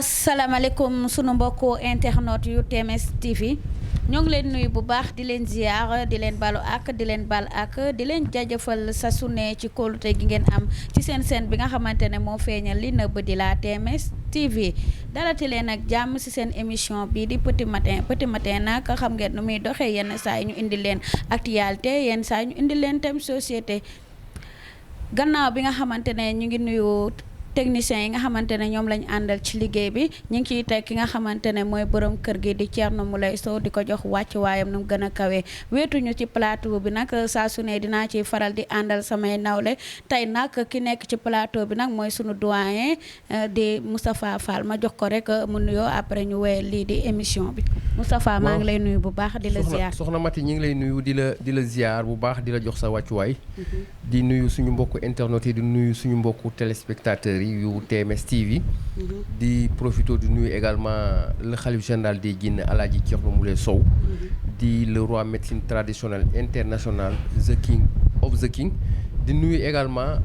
asalaamaaleykum sunu mbokku internet yu TMS TV ñoo ngi leen nuyu bu baax di leen ziar di leen balu ak di leen bal ak di leen jaajëfal sa su ne ci kóolute gi ngeen am ci seen bi nga xamante ne moo feeñal li nëbb di la TMS TV dalati leen ak jàmm ci seen émission bii di petit matin nag xam ngeen nu muy doxee yenn saa yi ñu indi leen actualité yenn saa yi ñu indi leen thème société gannaaw bi nga xamante ne ñu ngi nuyu techniciens yi nga xamante ne ñoom lañ àndal ci liggéey bi ñu ngi ciy teg ki nga xamante ne mooy borom kër gi di Thierno Moulay Sow di ko jox wàcc waayam nu mu gën a kawee weetuñu ci plateau bi nag saa su ne dinaa ciy faral di àndal samay nawle tey nag ki nekk ci plateau bi nag mooy sunu doyen di Moustapha Fall ma jox ko rek mu nuyoo après ñu wéyal lii di émission bi Moustapha maa ngi lay nuyu bu baax di la ziar soxna Mati ñi ngi lay nuyu di la ziar bu baax di la jox sa wàccuwaay di nuyu suñu mbokku internet yi di nuyu suñu mbokku téléspectateurs yu TMS TV di profito di nuyu également le khalife général des Guinée Alaaji Thierno Moulay Sow di le roi médecine traditionnelle international the king of the king di nuyu également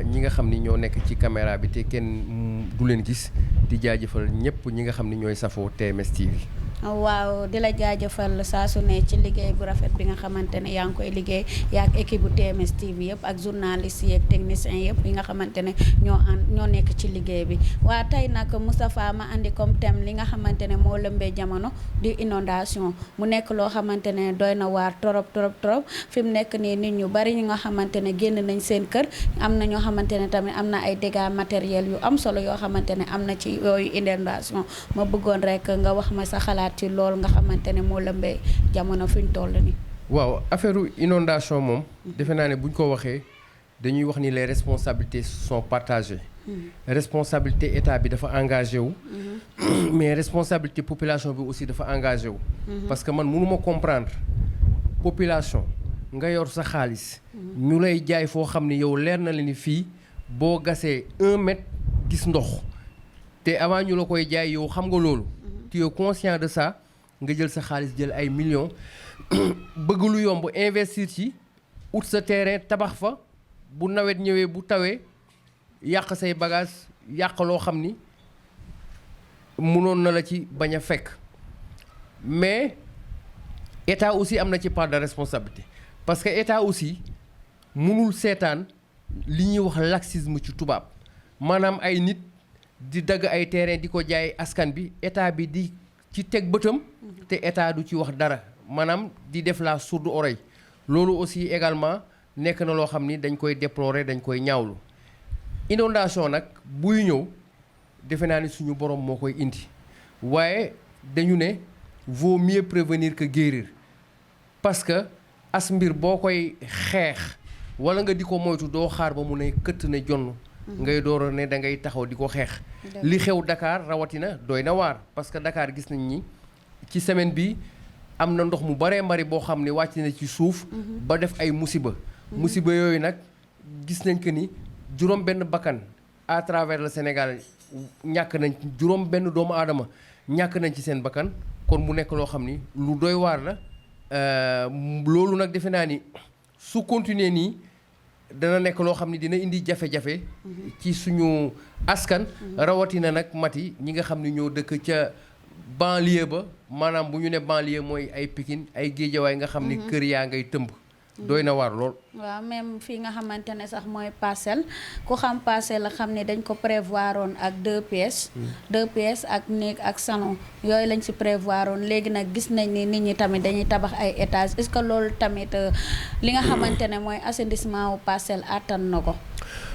ñi nga xam ni ñoo nekk ci caméra bi te kenn du leen gis di jaajëfal ñëpp ñi nga xam ni ñooy safoo TMS TV. waaw di la jaajëfal saa su ne ci liggéey bu rafet bi nga xamante ne yaa ngi koy liggéey yaa ak équipe bu TMS TV yëpp ak journaliste yi ak techniciens yëpp yi nga xamante ne ñoo nekk ci liggéey bi waa tey nag Moustapha ma andi comme thème li nga xamante ne moo lëmbee jamono di inondation mu nekk loo xamante ne doy na waar trop fi mu nekk nii nit ñu bari ñi nga xamante ne génn nañ seen kër am na ñoo xamante ne tamit am na ay dégâts matériels yu am solo yoo xamante ne am na ci yooyu inondation ma bëggoon rek nga wax ma sa xalaat ci loolu nga xamante ne moo lëmbee jamono fi ñu toll nii. waaw affaire inondation moom. defe naa ne bu ñu ko waxee dañuy wax ni les responsabilités sont partagées. responsabilité état bi dafa engagé wu. mais responsabilité population bi aussi dafa engagé wu. parce que man mënuma comprendre population nga yor sa xaalis. ñu lay jaay foo xam ne yow leer na la ni fii boo gasee 1 mètre gis ndox te avant ñu la koy jaay yow xam nga loolu. tu es conscient de ça nga jël sa xaalis jël ay millions bëgg lu yomb investir ci ut sa terrain tabax fa bu nawet ñëwee bu tawee yàq say bagage yàq loo xam ni mënoon na la ci bañ a fekk mais état aussi am na ci part de responsabilité parce que état aussi mënul seetaan li ñuy wax laxisme ci tubaab maanaam ay nit di dagg ay terrain di ko jaay askan bi état bi di ci teg bëtam te état du ci wax dara maanaam di def la sourde oreille loolu aussi également nekk na loo xam ni dañ koy déplorer dañ koy ñaawlu inondation nag buy ñëw defe naa ni suñu borom moo koy indi waaye dañu ne vaut mieux prévenir que guérir parce que as mbir boo koy xeex wala nga di ko moytu doo xaar ba mu ne këtt ne jonn ngay door ne da ngay taxaw di ko xeex li xew Dakar rawatina doy na waar parce que Dakar gis nañ ni ci semaine bi am na ndox mu baree mbari boo xam ne wàcc na ci suuf ba def ay musiba yooyu nag gis nañ que ni juróom benn bakkan à travers le Sénégal ñàkk nañ juróom benn doomu aadama ñàkk nañ ci seen bakkan kon mu nekk loo xam ni lu doy waar la loolu nag defe naa ni su continuer nii dana nekk loo xam ne dina indi jafe-jafe ci suñu askan rawatina nag Mati ñi nga xam ne ñoo dëkk ca banlieue ba maanaam bu ñu ne banlieue mooy ay Pikine ay Guédiawaye nga xam ni kër yaa ngay tëmb doy na waar lool. waaw même fii nga xamante ne sax mooy parcelle ku xam parcelle la xam ne dañ ko prévoiroon ak 2 pièces. 2 pièces ak néeg ak salon yooyu lañ ci prévoiroon léegi nag gis nañ ni nit ñi tamit dañuy tabax ay étages est-ce que loolu tamit li nga xamante ne mooy assainissement wu parcelle attan na ko.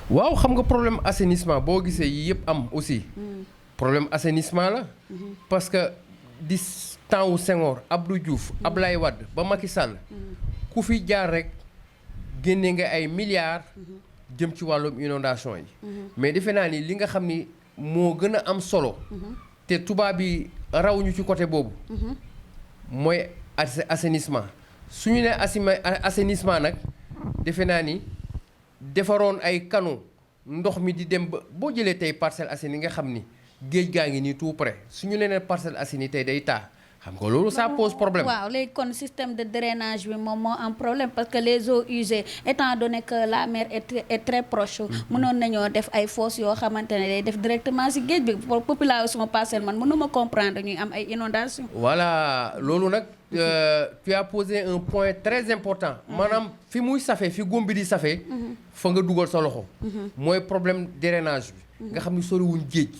waaw xam nga problème assainissement boo gisee yii yëpp am aussi. problème assainissement la. parce que di temps wu Senghor Abdou Diouf Ablaye Wade ba Macky Sall. ku fi jaar rek génne nga ay milliards jëm ci wàllum inondation yi mais defe naa ni li nga xam ni moo gën a am solo te tubaab bi raw ñu ci côté boobu mooy assainissement suñu ne assainissement nag defe naa ni defaroon ay canaux ndox mi di dem ba boo jëlee tey Parcelles Assainies nga xam ni géej gaa ngi nii tout près suñu nee Parcelles Assainies tey day taa xam nga loolu ça pose problème. waaw léegi kon système de drainage bi moom moo am problème parce que les eaux usées étant donné que la mer est très proche. mënoon nañoo def ay fosses yoo xamante ne day def directement ci géej bi pour population parcelle man mënuma comprendre ñuy am ay inondations. voilà loolu nag tu as posé un point très important. maanaam fi muy safee fi góom bi di safee. fa nga dugal sa loxo. mooy problème drainage bi. nga xam ni soriwuñ géej.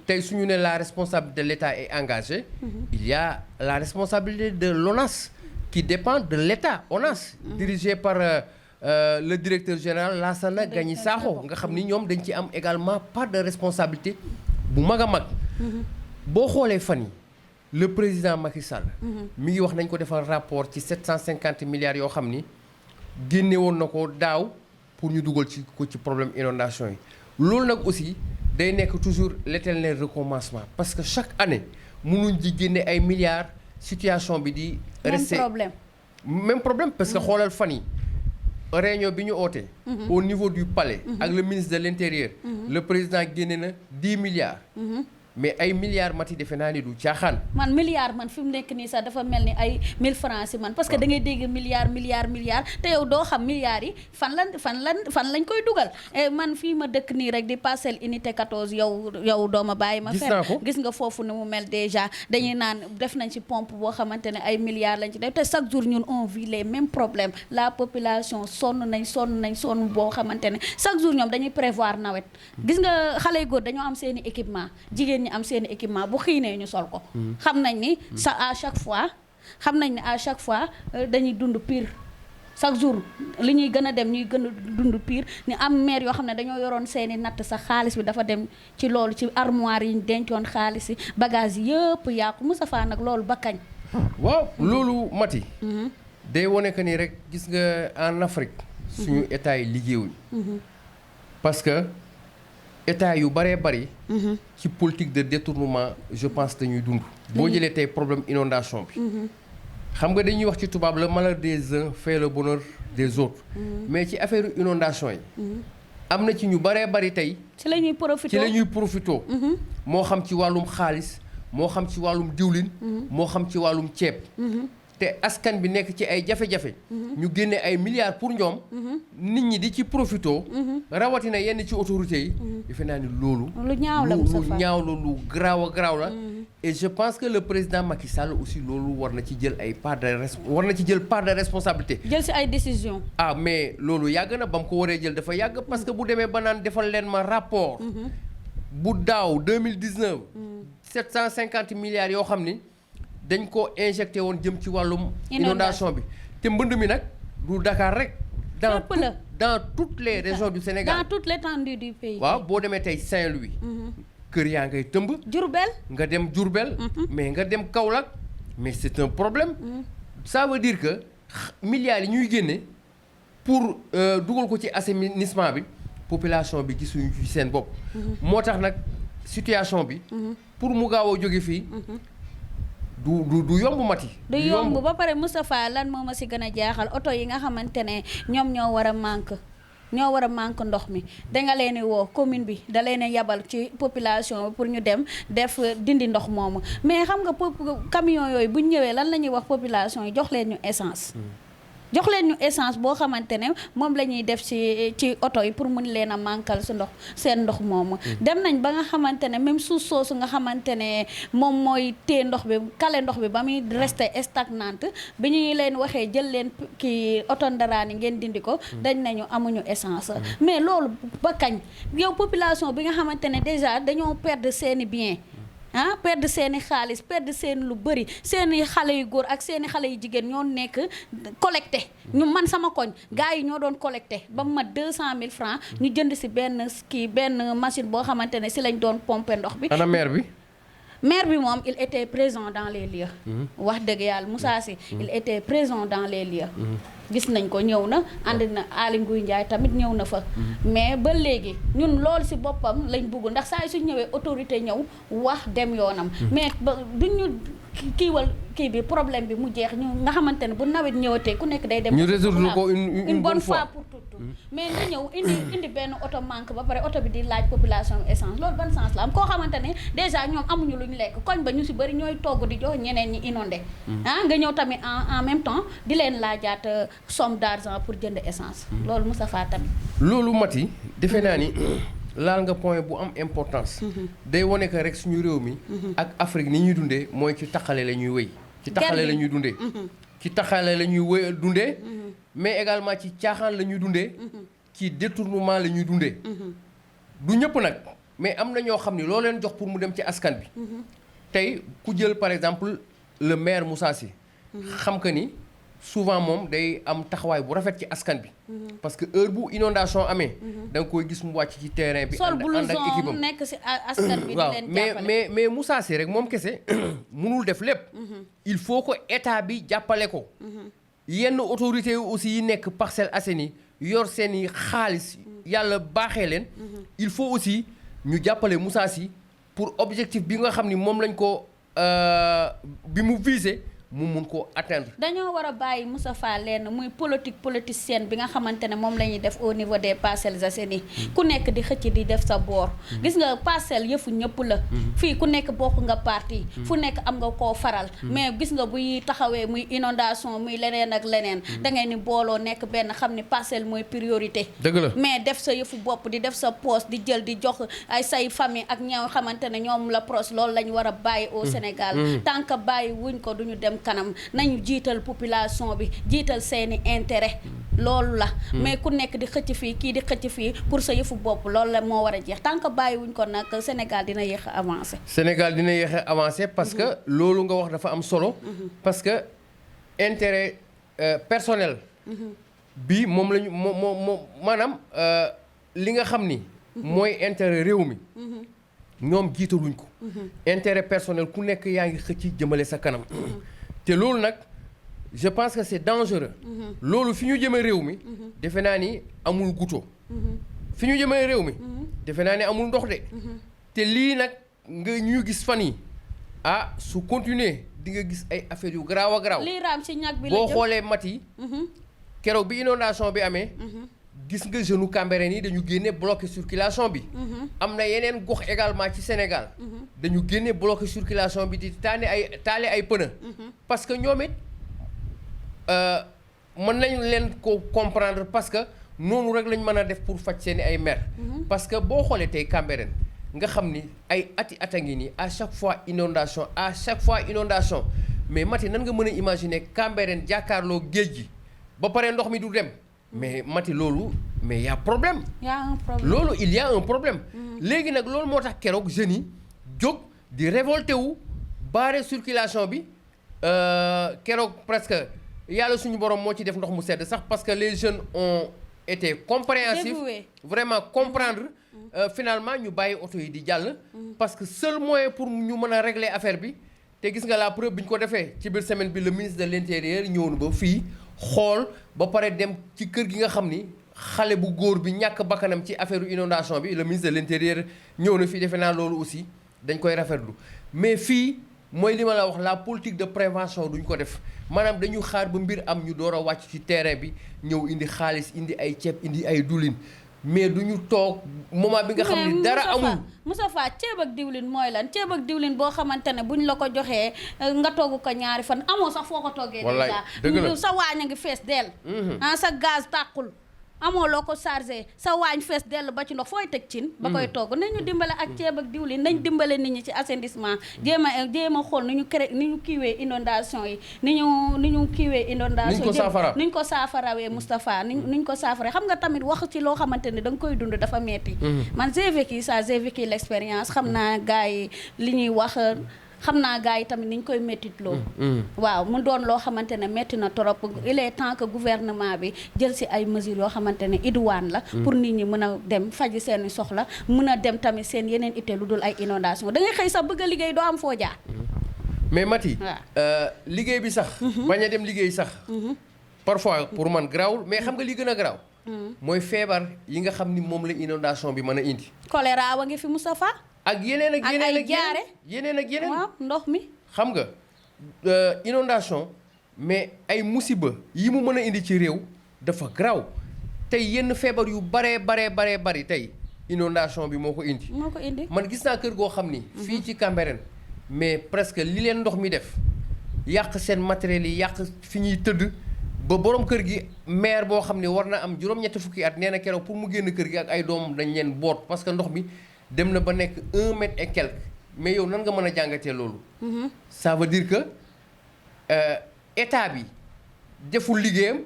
tey su ñu ne la responsabilité de l'État est engagée. il y a la responsabilité de l'ONAS qui dépend de l'État ONAS. dirigé par le directeur général Lassana Gagny Sakho nga xam ni ñoom dañ ci am également part de responsabilité bu mag a mag. boo xoolee fan yi le président Macky Sall. mi ngi wax nañ ko defal rapport ci 750 milliards yoo xam ni génne woon na ko daaw pour ñu dugal ci ko ci problème inondation yi loolu nag aussi. day nekk toujours l'éternel recommencement parce que chaque année mënuñ di génne ay milliards situation bi di. rester même problème parce que xoolal fan yi réunion bi ñu ootee. au niveau du palais. ak le ministre de l'intérieur. le président génne na 10 milliards. mais ay milliards mati defe naa ni du caaxaan. man milliards man fi mu nekk nii sax dafa mel ni ay 1000 francs si man. parce que da ngay dégg milliards te yow doo xam milliards yi fan lañ koy dugal. man fii ma dëkk nii rek di Parcelles Unité 14 yow doo ma bàyyi ma. gis nga foofu ni mu mel déjà dañuy naan def nañ ci pompe boo xamante ne ay milliards lañ ci def te chaque jour ñun on vit les mêmes problèmes la population sonn nañ boo xamante ne chaque jour ñoom dañuy prévoir nawet. gis nga xale yu góor dañoo am seeni équipement jigéen am seen équipement bu xiinee ñu sol ko. xam nañ ni à chaque fois dañuy dund pire chaque jour li ñuy gën a dem ñuy gën a dund pire ni am maire yoo xam ne dañoo yoroon seeni natt sax xaalis bi dafa dem ci loolu ci armoire yi ñu dencoon xaalis yi bagage yi yëpp yàqu Moustapha nag loolu ba kañ. waaw loolu Mati. day wone que ni rek gis nga en Afrique. suñu état yi liggéeyuñ. parce que. état yu bëree bëri. ci politique de détournement je pense dañuy dund. boo jëlee tey problème inondation bi. xam nga dañuy wax ci tubaab le malheur des uns fait le bonheur des autres. mais ci affaire inondation yi. am na ci ñu bëree bëri tey. ci la ñuy profité moo xam ci wàllum xaalis moo xam ci wàllum diwlin. moo xam ci wàllum ceeb. te askan bi nekk ci ay jafe-jafe. ñu génne ay milliards pour ñoom. nit ñi di ci profito. rawatina yenn ci autorités yi. defe naa ni loolu. lu ñaaw la lu garaaw a garaaw la. et je pense que le président Macky Sall aussi loolu war na ci jël ay part de responsabilité. jël ci ay décisions. mais loolu yàgg na ba mu ko waree jël dafa yàgg parce que bu demee ba naan defal leen ma rapport. bu daaw 2019. 750 milliards yoo xam ni. dañ ko injecté woon jëm ci wàllum inondation bi te mbënd mi nag du Dakar rek dans toutes les régions du Sénégal dans toute l'étendue du pays. waaw boo demee tey Saint-Louis kër yaa ngay tëmb nga dem Diourbel mais nga dem Kaolack mais c'est un problème ça veut dire que milliards yi ñuy génne pour dugal ko ci assainissement bi population bi gisuñu ci seen bopp moo tax nag situation bi pour mu gaaw a jóge fii du yomb Mati. du yomb ba pare Moustapha lan moo ma si gën a jaaxal oto yi nga xamante ne ñoom ñoo war a manque ndox mi danga leen woo commune bi da leen yabal ci population bi pour ñu dem def dindi ndox moomu mais xam nga camion yooyu bu ñu ñëwee lan la ñuy wax population yi jox leen ñu essence. jox leen ñu essence boo xamante ne moom la ñuy def ci oto yi pour mun leen a mànkal seen ndox moomu. dem nañ ba nga xamante ne même suuf soosu nga xamante ne moom mooy téye ndox bi kale ndox bi ba muy rester stagnante bi ñuy leen waxee jël leen kii oto ndaraan yi ngeen dindi ko. dañ nañu amuñu essence. mais loolu ba kañ yow population bi nga xamante ne déjà dañoo perdre seeni bien. perdre seeni xaalis perdre seeni lu bëri seeni xale yu góor ak seeni xale yu jigéen ñoo nekk collecté ñu man sama koñ gars yi ñoo doon collecté ba mu mat 200 000 francs ñu jënd si benn machine boo xamante ne si lañ doon pomper ndox bi. ana maire bi moom il était présent dans les lieux. wax dëgg yàlla Moussa Sy il était présent dans les lieux. gis nañ ko ñëw na ànd na Aly Ngouille Ndiaye tamit ñëw na fa. mais ba léegi ñun loolu si boppam lañ bëgg ndax saa su ñëwee autorité ñëw wax dem yoonam. mais ba duñu kiiwal kii bi problème bi mu jeex ñu nga xamante ne bu nawet ñëwatee ku nekk day dem. ñu résoudre ko une bonne fois pour tout. mais nga ñëw indi benn oto manque ba pare oto bi di laaj population essence loolu ban sens la am koo xamante ne déjà ñoom amuñu lu ñu lekk koñ ba ñu si bëri ñooy togg di jox ñeneen ñi inondé. nga ñëw tamit en même temps di leen laajaat somme d'argent pour jënd essence. loolu Moustapha tamit. loolu Mati defe naa ni laal nga point bu am importance. day wane que rek suñu réew mi. ak Afrique ni ñuy dundee mooy ci taxale la ñuy wéy. ci taxale la ñuy dundee. ci taxale la ñuy wéy dundee. mais également ci caaxaan la ñuy dundee. ci détournement la ñuy dundee. du ñëpp nag mais am na ñoo xam ni loo leen jox pour mu dem ci askan bi. tey ku jël par exemple le maire Moussa Sy. xam que ni souvent moom day am taxawaay bu rafet ci askan bi. parce que heure bu inondation amee. da nga koy gis mu wàcc ci terrain bi. ànd ak équipe am nekk ci askan bi di leen jàppale mais Moussa Sy rek moom kese mënul def lépp. il faut que état bi jàppale ko. yenn autorités yi aussi yi nekk Parcelles Assainies yor seeni xaalis yàlla baaxee leen. il faut aussi ñu jàppale Moussa Sy pour objectif bi nga xam ni moom lañ ko bi mu visé. mu mun koo atteindre. dañoo war a bàyyi Moustapha lenn muy politicienne bi nga xamante ne moom la ñuy def au niveau des Parcelles Assainies ku nekk di xëcc di def sa boor. gis nga parcelle yëfu ñëpp la. fii ku nekk bokk nga parti fu nekk am nga koo faral. mais gis nga buy taxawee muy inondation muy leneen ak leneen. da ngay ni booloo nekk benn xam ni parcelle mooy priorité. dëgg la mais def sa yëfu bopp di def sa poste di jël di jox ay say famille ak ñoo xamante ne ñoom la proche loolu la ñu war a bàyyi au Sénégal. tant que bàyyi wuñ ko duñu dem kanam nañu jiital population bi jiital seeni intérêt loolu la mais ku nekk di xëcc fii kii di xëcc fii pour sa yëfu bopp loolu la moo war a jeex tant que bàyyiwuñ ko nag Sénégal dina yéex a avancé. Sénégal dina yéex a avancé parce que loolu nga wax dafa am solo. parce que intérêt personnel. bi moom la ñu moom maanaam li nga xam ni. mooy intérêt réew mi. ñoom jiitaluñ ko. intérêt personnel ku nekk yaa ngi xëcc jëmale sa kanam. te loolu nag je pense que c'est dangereux. loolu fi ñu jëmee réew mi. defe naa ni amul guto. fi ñu jëmee réew mi. defe naa ni amul ndox de. te lii nag nga ñu gis fan yi su continuer di nga gis ay affaires yu garaaw a garaaw. lii raam ci ñag bi la boo xoolee Mati. keroog bi inondation bi amee. gis nga jeune Cambérène yi dañu génne bloqué circulation bi. am na yeneen gox également ci Sénégal. dañu génne bloqué circulation bi di taale ay pneu. parce que ñoom it mën nañ leen ko comprendre parce que noonu rek lañ mën a def pour faj seeni ay mer. parce que boo xoolee tey Cambérène nga xam ni ay ata ngi nii à chaque fois inondation mais Mati nan nga mën a imaginer Cambérène jàkkaarloo géej gi ba pare ndox mi du dem. mais Mati loolu mais y a problème. y a un problème loolu il y a un problème. léegi nag loolu moo tax keroog jeunes yi jóg di révolté wu barrer circulation bi keroog presque yàlla suñu borom moo ci def ndox mu sedd sax parce que les jeunes ont été compréhensifs. vraiment comprendre. Finalement ñu bàyyi oto yi di jàll. parce que seul moyen pour ñu mën a régler affaire bi te gis nga la preuve bi ñu ko defee ci biir semaine bi le ministre de l'intérieur ñëw na ba fii. xool ba pare dem ci kër gi nga xam ni xale bu góor bi ñàkk bakkanam ci affaire inondation bi le ministre de l'intérieur ñëw na fii defe naa loolu aussi dañ koy rafetlu mais fii mooy li ma la wax la politique de prévention duñ ko def maanaam dañu xaar ba mbir am ñu door a wàcc ci terrain bi ñëw indi xaalis indi ay ceeb indi ay diwlin mais duñu toog moment bi nga xam ni dara amul. Moustapha ceeb ak diwlin mooy lan ceeb ak diwlin boo xamante ne buñ la ko joxee nga togg ko ñaari fan amoo sax foo ko toggee. wallaay dëgg la sa waañ a ngi fees dell. sa gaz tàqul amoo loo ko chargé sa waañ fees dell ba ci ndox fooy teg cin. ba koy togg nañ ñu dimbale ak ceeb ak diwlin nañ dimbale nit ñi ci assainissement jéem a xool ni ñu kiiwee inondation yi ni ñu kiiwee inondation ni ñu ko saafarawee Moustapha ni ñu ko saafarawee xam nga tamit wax ci loo xamante ne da nga koy dund dafa metti man j'ai vécu l'expérience xam naa gars yi li ñuy wax xam naa gars yi tamit ni ñu koy méttitloo waaw mu doon loo xamante ne métti na trop il est temps que gouvernement bi jël si ay mesures yoo xamante ne iduwaan la pour nit ñi mën a dem faji seeni soxla mën a dem tamit seen yeneen itte lu dul ay inondation da ngay xëy sax bëgg a liggéey doo am foo jaar mais Mati liggéey bi sax bañ a dem liggéey sax parfois pour man garaawul mais xam nga li gën a garaaw mooy feebar yi nga xam ni moom la inondation bi mën a indi choléra wa ngi fi Moustapha ak yeneen ak yeneen jaare yeneen ak yeneen waaw ndox mi xam nga inondation mais ay musiba yi mu mën a indi ci réew dafa garaaw tey yenn feebar yu bari tey inondation bi moo ko indi. man gis naa kër goo xam ni. fii ci Cambérène mais presque li leen ndox mi def yàq seen matériel yi yàq fi ñuy tëdd ba borom kër gi maire boo xam ne war na am juróom-ñetti fukki at nee na keroog pour mu génn kër gi ak ay doomam dañ leen boot parce que ndox mi dem na ba nekk 1 mètre et quelque mais yow nan nga mën a jàngatee loolu. ça veut dire que état bi deful liggéeyam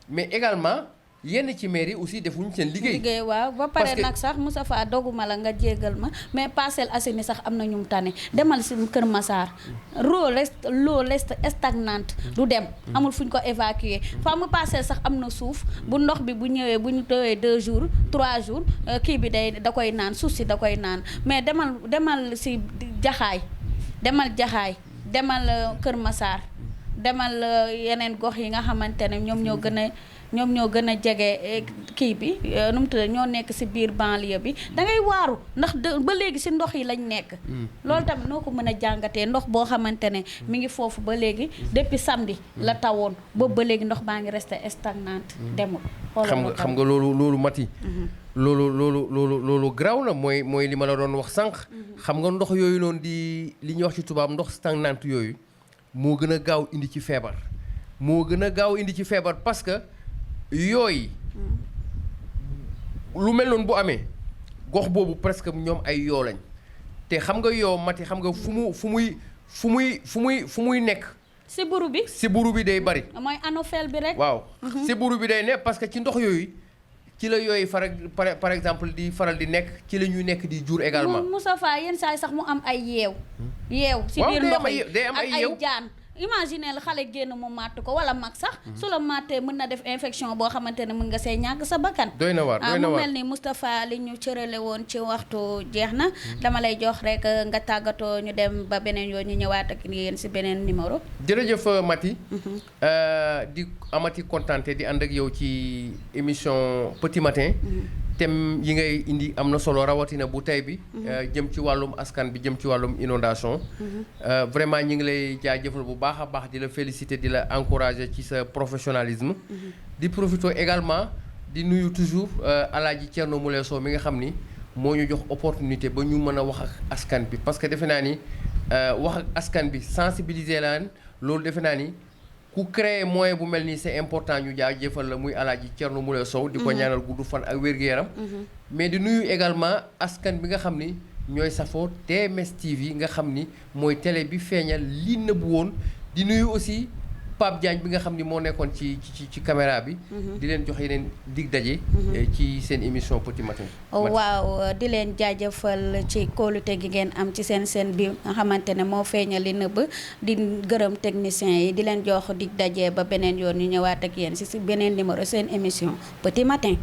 mais également. yenn ci maire yi aussi defuñu seen liggéey. waaw ba pare nag sax Moustapha doguma la nga jéggal ma mais Parcelles Assainies sax am na ñu mu tane demal si Kër Massar l'eau reste stagnante du dem amul fu ñu ko évacuer fa mu Parcelles sax am na suuf bu ndox bi bu ñëwee bu ñu tëwee 2 jours 3 jours kii bi da koy naan suuf si da koy naan mais demal si Jaxaay demal Kër Massar demal yeneen gox yi nga xamante ne ñoom ñoo gën a jege kii bi nu mu tudd ñoo nekk ci biir banlieue bi da ngay waaru ndax ba léegi ci ndox yi lañ nekk. loolu tamit noo ko mën a jàngatee ndox boo xamante ne mi ngi foofu ba léegi depuis samedi la tawoon boobu ba léegi ndox baa ngi resté stagnante demul. xam nga loolu Mati. loolu garaaw na mooy li ma la doon wax sànq. xam nga ndox yooyu noonu di li ñuy wax ci tubaab ndox stagnante yooyu moo gën a gaaw indi ci feebar. parce que. yooyu lu mel noonu bu amee gox boobu presque ñoom ay yoo lañ te xam nga yoo Mati xam nga fu muy nekk. siburu bi day bari. mooy anophèle bi rek. waaw siburu bi day nekk parce que ci ndox yooyu ci la yooyu par exemple di faral di nekk ci la ñuy nekk di jur également. Moustapha yenn saa yi sax mu am ay yeew. si biir ndox yi day am ay yeew jaan. imagine la xale génn mu màtt ko wala mag sax su la màttee mën na def infection boo xamante ne mën nga see ñàkk sa bakkan. doy na waar mu mel ni Moustapha li ñu cërale woon ci waxtu jeex na dama lay jox rek nga tàggatoo ñu dem ba beneen yoon ñu ñëwaat ak yéen si beneen numéro. jërëjëf Mati. di amati kontaante di ànd ak yow ci émission Petit Matin. thème yi ngay indi am na solo rawatina bu tey bi jëm ci wàllum askan bi jëm ci wàllum inondation vraiment ñi ngi lay jaajëfal bu baax a baax di la féliciter di la encourager ci sa professionnalisme di profiter également di nuyu toujours Alaaji Thierno Moule Sow mi nga xam ni moo ñu jox opportunité ba ñu mën a wax ak askan bi parce que defe naa ni wax ak askan bi sensibiliser laan loolu defe naa ni ku créer moyen bu mel nii c'est important ñu jaajëfal la muy Alaaji Thierno Moule Sow di ko ñaanal gudd fan ak wér-gu-yaram mais di nuyu également askan bi nga xam ni ñooy safoo TMS TV nga xam ni mooy télé bi feeñal li nëbbu woon di nuyu aussi Pape Diagne bi nga xam ni moo nekkoon ci caméra bi di leen jox yeneen dig daje ci seen émission Petit Matin. waaw di leen jaajëfal ci kóolute gi ngeen am ci seen bi nga xamante ne moo feeñal li nëbb di gërëm techniciens yi di leen jox dig daje ba beneen yoon ñu ñëwaat ak yéen si beneen numéro seen émission Petit Matin.